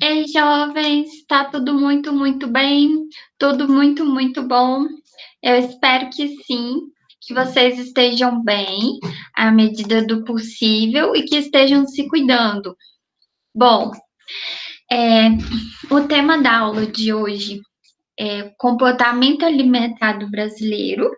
Ei, jovens, tá tudo muito, muito bem, tudo muito, muito bom. Eu espero que sim, que vocês estejam bem, à medida do possível e que estejam se cuidando. Bom, é, o tema da aula de hoje é comportamento alimentar do brasileiro.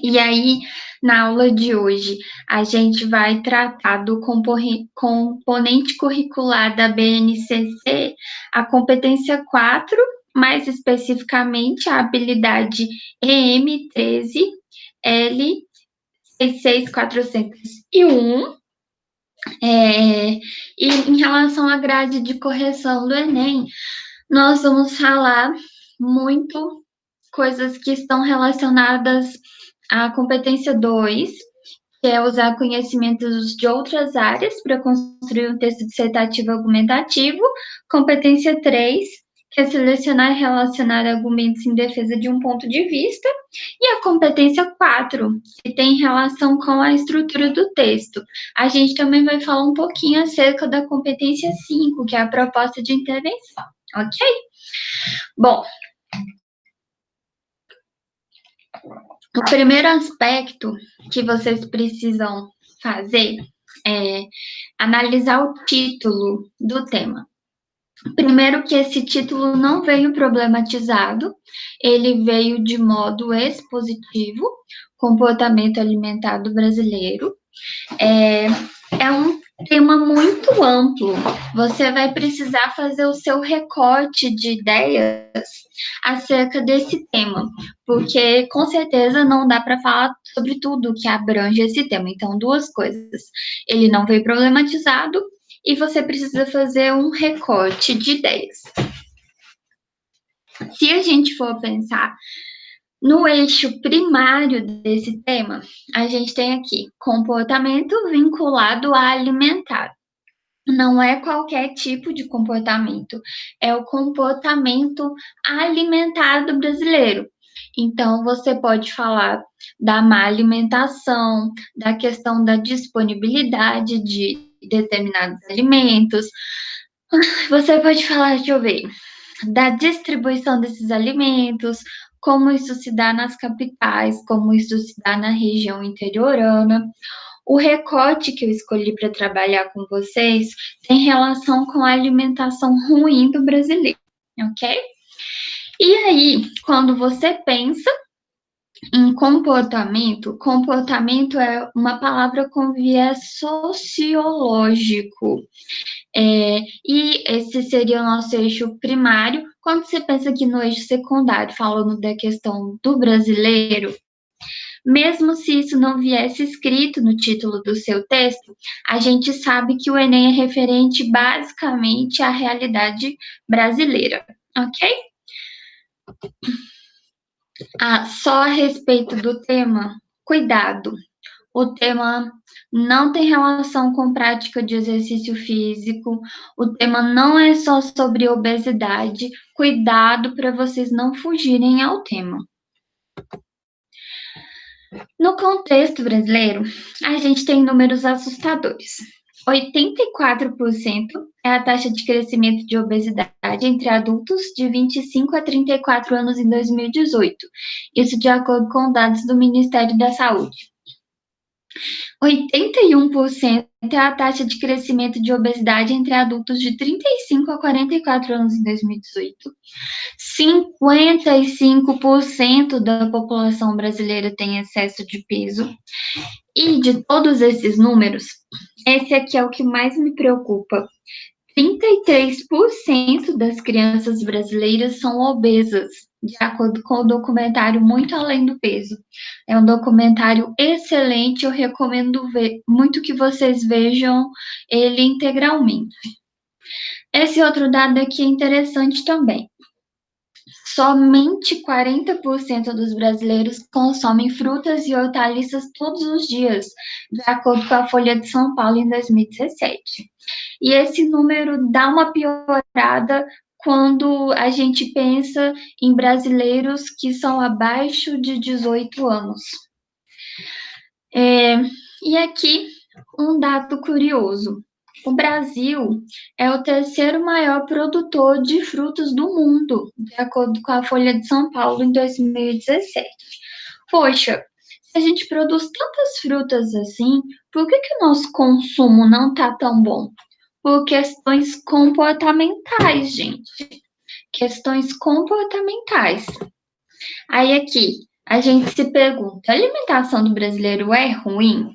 E aí, na aula de hoje, a gente vai tratar do componente curricular da BNCC, a competência 4, mais especificamente a habilidade EM13, L 66401, e em relação à grade de correção do Enem, nós vamos falar muito coisas que estão relacionadas à competência 2, que é usar conhecimentos de outras áreas para construir um texto dissertativo argumentativo. Competência 3, que é selecionar e relacionar argumentos em defesa de um ponto de vista. E a competência 4, que tem relação com a estrutura do texto. A gente também vai falar um pouquinho acerca da competência 5, que é a proposta de intervenção, ok? Bom, o primeiro aspecto que vocês precisam fazer é analisar o título do tema. Primeiro que esse título não veio problematizado, ele veio de modo expositivo, comportamento alimentar do brasileiro. É um tema muito amplo. Você vai precisar fazer o seu recorte de ideias acerca desse tema, porque com certeza não dá para falar sobre tudo que abrange esse tema. Então, duas coisas: ele não veio problematizado e você precisa fazer um recorte de ideias. Se a gente for pensar no eixo primário desse tema, a gente tem aqui comportamento vinculado a alimentar. Não é qualquer tipo de comportamento, é o comportamento alimentar do brasileiro. Então, você pode falar da má alimentação, da questão da disponibilidade de determinados alimentos. Você pode falar, deixa eu ver, da distribuição desses alimentos, como isso se dá nas capitais, como isso se dá na região interiorana. O recorte que eu escolhi para trabalhar com vocês tem relação com a alimentação ruim do brasileiro, ok? E aí, quando você pensa em comportamento, comportamento é uma palavra com viés sociológico. E esse seria o nosso eixo primário. Quando você pensa aqui no eixo secundário, falando da questão do brasileiro, mesmo se isso não viesse escrito no título do seu texto, a gente sabe que o Enem é referente basicamente à realidade brasileira, ok? Só a respeito do tema, cuidado. O tema não tem relação com prática de exercício físico, o tema não é só sobre obesidade. Cuidado para vocês não fugirem ao tema. No contexto brasileiro, a gente tem números assustadores. 84% é a taxa de crescimento de obesidade entre adultos de 25 a 34 anos em 2018. Isso de acordo com dados do Ministério da Saúde. 81% é a taxa de crescimento de obesidade entre adultos de 35 a 44 anos em 2018. 55% da população brasileira tem excesso de peso. E de todos esses números, esse aqui é o que mais me preocupa. 33% das crianças brasileiras são obesas, de acordo com o documentário Muito Além do Peso. É um documentário excelente, eu recomendo muito que vocês vejam ele integralmente. Esse outro dado aqui é interessante também. Somente 40% dos brasileiros consomem frutas e hortaliças todos os dias, de acordo com a Folha de São Paulo em 2017. E esse número dá uma piorada quando a gente pensa em brasileiros que são abaixo de 18 anos. E aqui um dado curioso. O Brasil é o terceiro maior produtor de frutas do mundo, de acordo com a Folha de São Paulo em 2017. Poxa, se a gente produz tantas frutas assim, por que o nosso consumo não está tão bom? Por questões comportamentais, gente. Questões comportamentais. Aí aqui, a gente se pergunta: a alimentação do brasileiro é ruim?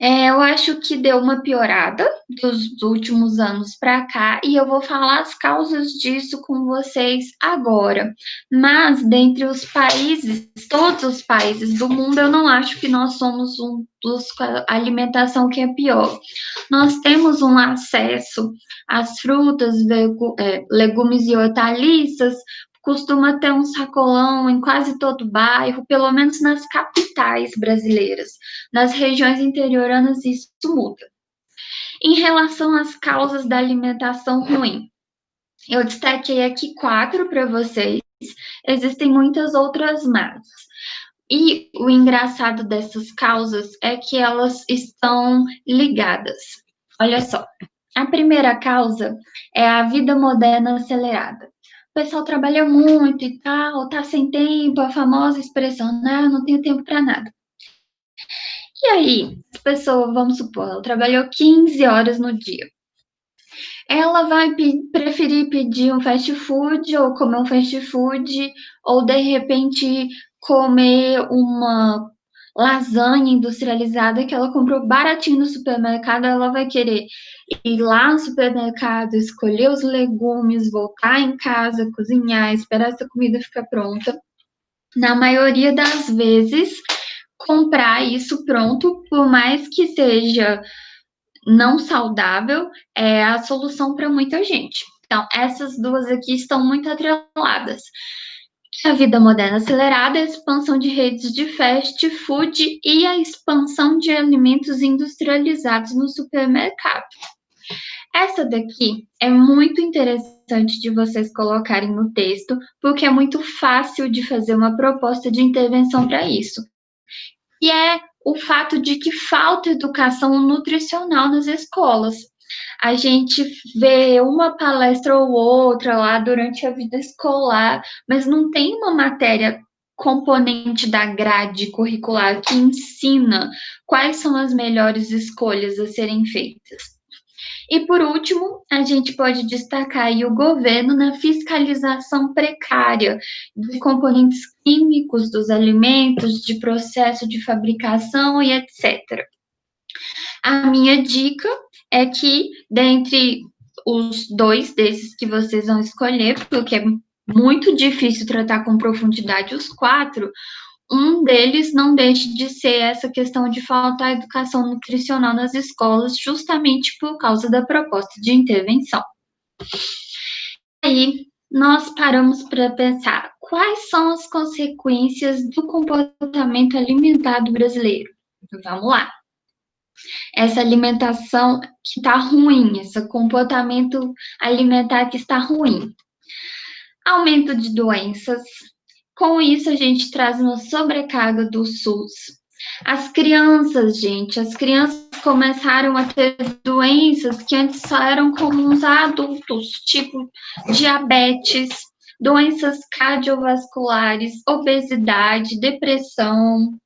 Eu acho que deu uma piorada dos últimos anos para cá e eu vou falar as causas disso com vocês agora. Mas dentre os países, todos os países do mundo, eu não acho que nós somos um dos com a alimentação que é pior. Nós temos um acesso às frutas, legumes e hortaliças, costuma ter um sacolão em quase todo bairro, pelo menos nas capitais brasileiras. Nas regiões interioranas, isso muda. Em relação às causas da alimentação ruim, eu destaquei aqui 4 para vocês. Existem muitas outras mais. E o engraçado dessas causas é que elas estão ligadas. Olha só, a primeira causa é a vida moderna acelerada. O pessoal trabalha muito e tal, tá sem tempo, a famosa expressão, não tenho tempo para nada. E aí, a pessoa, vamos supor, ela trabalhou 15 horas no dia. Ela vai preferir pedir um fast food ou comer um fast food, ou de repente comer uma lasanha industrializada que ela comprou baratinho no supermercado, ela vai querer ir lá no supermercado, escolher os legumes, voltar em casa, cozinhar, esperar essa comida ficar pronta. Na maioria das vezes, comprar isso pronto, por mais que seja não saudável, é a solução para muita gente. Então, essas duas aqui estão muito atreladas. A vida moderna acelerada, a expansão de redes de fast food e a expansão de alimentos industrializados no supermercado. Essa daqui é muito interessante de vocês colocarem no texto, porque é muito fácil de fazer uma proposta de intervenção para isso. E é o fato de que falta educação nutricional nas escolas. A gente vê uma palestra ou outra lá durante a vida escolar, mas não tem uma matéria componente da grade curricular que ensina quais são as melhores escolhas a serem feitas. E por último, a gente pode destacar aí o governo na fiscalização precária de componentes químicos dos alimentos, de processo de fabricação e etc. A minha dica é que, dentre os 2 desses que vocês vão escolher, porque é muito difícil tratar com profundidade os 4, um deles não deixe de ser essa questão de faltar educação nutricional nas escolas, justamente por causa da proposta de intervenção. Aí, nós paramos para pensar quais são as consequências do comportamento alimentar do brasileiro. Vamos lá. Essa alimentação que está ruim, esse comportamento alimentar que está ruim. Aumento de doenças. Com isso, a gente traz uma sobrecarga do SUS. As crianças, gente, as crianças começaram a ter doenças que antes só eram comuns a adultos, tipo diabetes, doenças cardiovasculares, obesidade, depressão.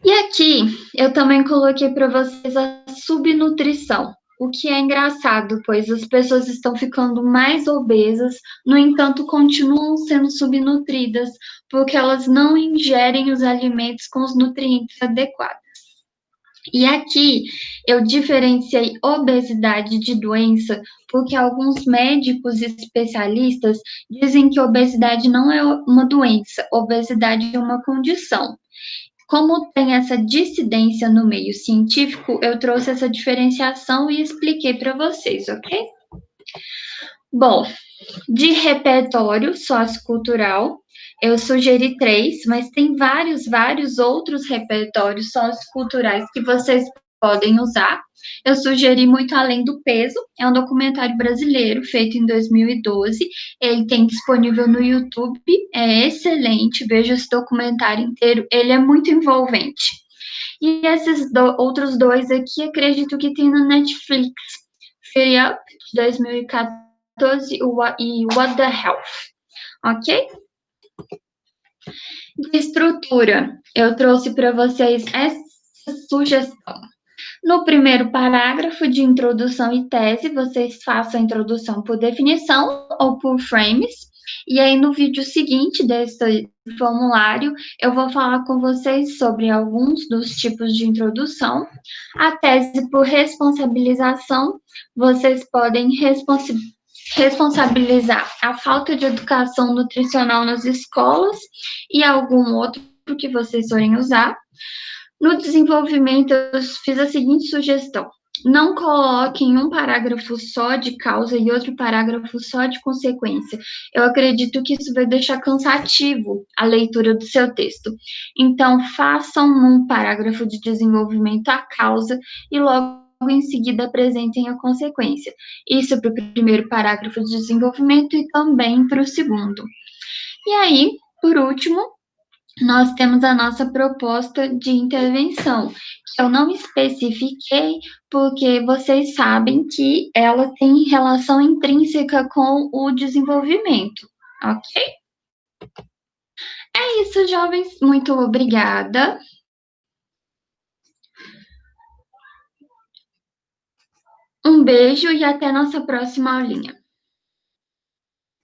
E aqui eu também coloquei para vocês a subnutrição, o que é engraçado, pois as pessoas estão ficando mais obesas, no entanto, continuam sendo subnutridas, porque elas não ingerem os alimentos com os nutrientes adequados. E aqui eu diferenciei obesidade de doença, porque alguns médicos e especialistas dizem que obesidade não é uma doença, obesidade é uma condição. Como tem essa dissidência no meio científico, eu trouxe essa diferenciação e expliquei para vocês, ok? Bom, de repertório sociocultural, eu sugeri 3, mas tem vários outros repertórios socioculturais que vocês podem usar. Eu sugeri Muito Além do Peso, é um documentário brasileiro feito em 2012. Ele tem disponível no YouTube, é excelente, veja esse documentário inteiro, ele é muito envolvente. E esses outros dois aqui, acredito que tem na Netflix. Fire Up, de 2014, e What the Health, ok? De estrutura, eu trouxe para vocês essa sugestão. No primeiro parágrafo de introdução e tese, vocês façam a introdução por definição ou por frames. E aí, no vídeo seguinte desse formulário, eu vou falar com vocês sobre alguns dos tipos de introdução. A tese por responsabilização, vocês podem responsabilizar a falta de educação nutricional nas escolas e algum outro que vocês forem usar. No desenvolvimento, eu fiz a seguinte sugestão: não coloquem um parágrafo só de causa e outro parágrafo só de consequência. Eu acredito que isso vai deixar cansativo a leitura do seu texto. Então, façam um parágrafo de desenvolvimento a causa e logo em seguida apresentem a consequência. Isso para o primeiro parágrafo de desenvolvimento e também para o segundo. E aí, por último, nós temos a nossa proposta de intervenção, que eu não especifiquei, porque vocês sabem que ela tem relação intrínseca com o desenvolvimento, ok? É isso, jovens. Muito obrigada. Um beijo e até nossa próxima aulinha.